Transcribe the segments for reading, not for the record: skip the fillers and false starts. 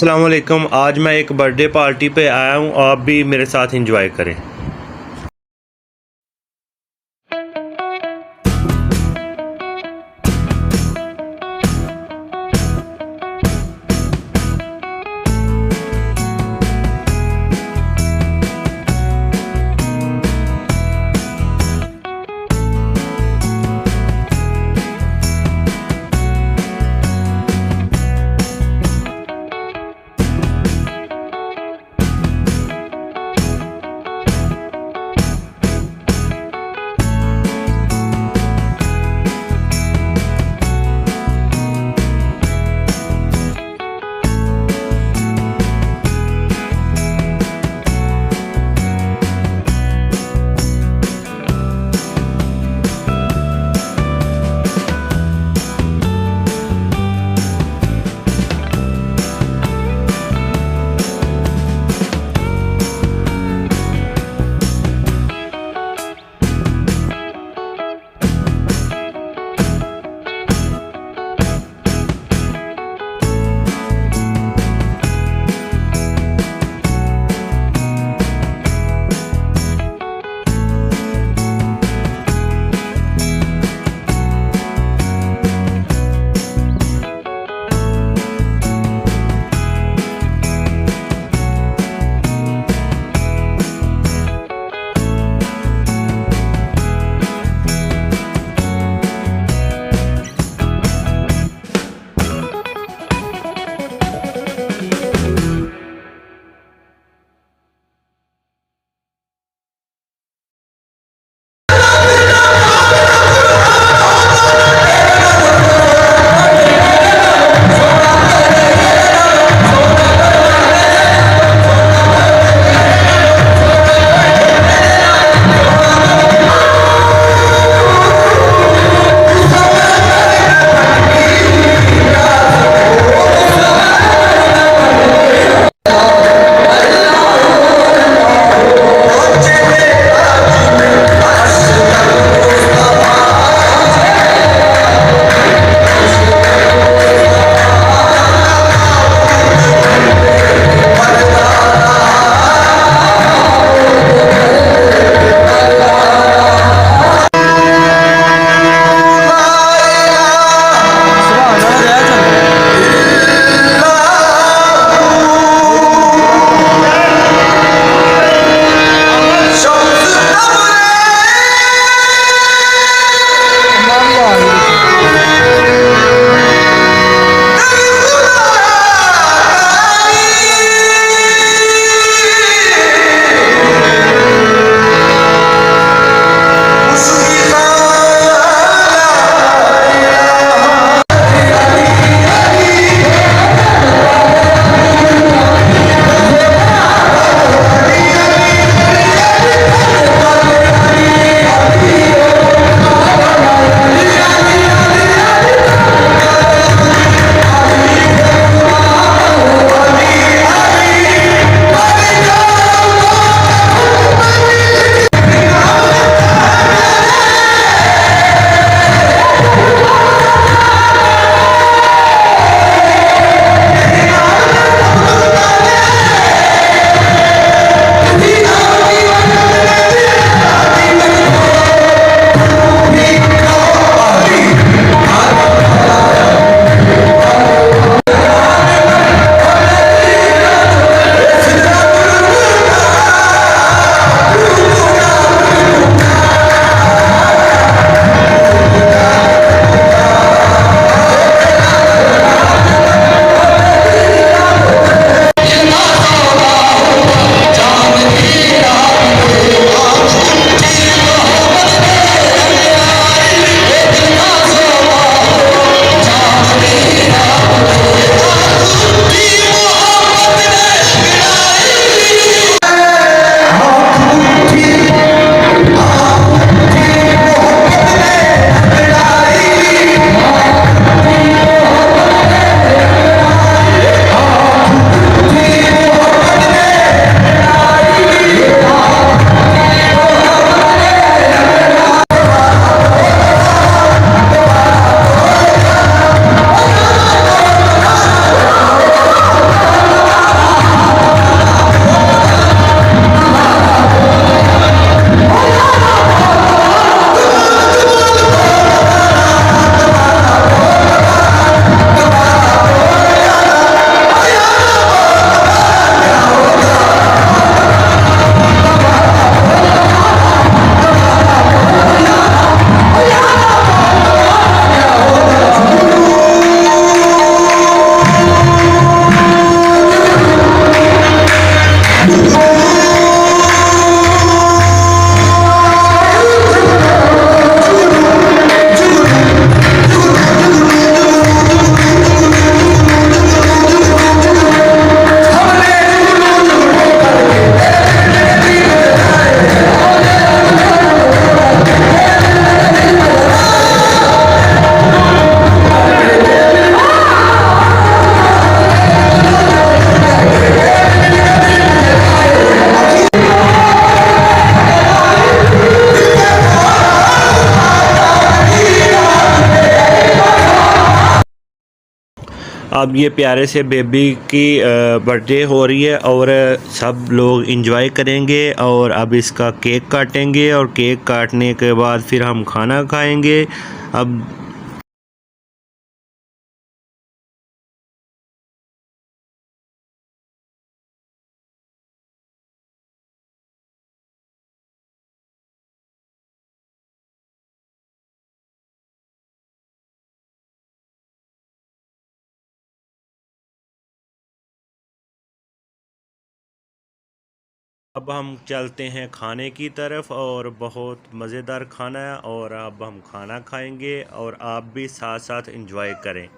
अस्सलाम वालेकुम। आज मैं एक बर्थडे पार्टी पे आया हूँ, आप भी मेरे साथ एंजॉय करें। अब ये प्यारे से बेबी की बर्थडे हो रही है और सब लोग इंजॉय करेंगे और अब इसका केक काटेंगे और केक काटने के बाद फिर हम खाना खाएंगे। अब हम चलते हैं खाने की तरफ और बहुत मज़ेदार खाना है और अब हम खाना खाएंगे और आप भी साथ साथ इंजॉय करें।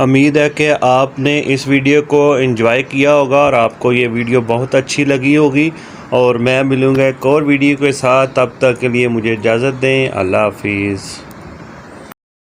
उम्मीद है कि आपने इस वीडियो को एंजॉय किया होगा और आपको ये वीडियो बहुत अच्छी लगी होगी और मैं मिलूँगा एक और वीडियो के साथ। तब तक के लिए मुझे इजाज़त दें। अल्लाह हाफिज़।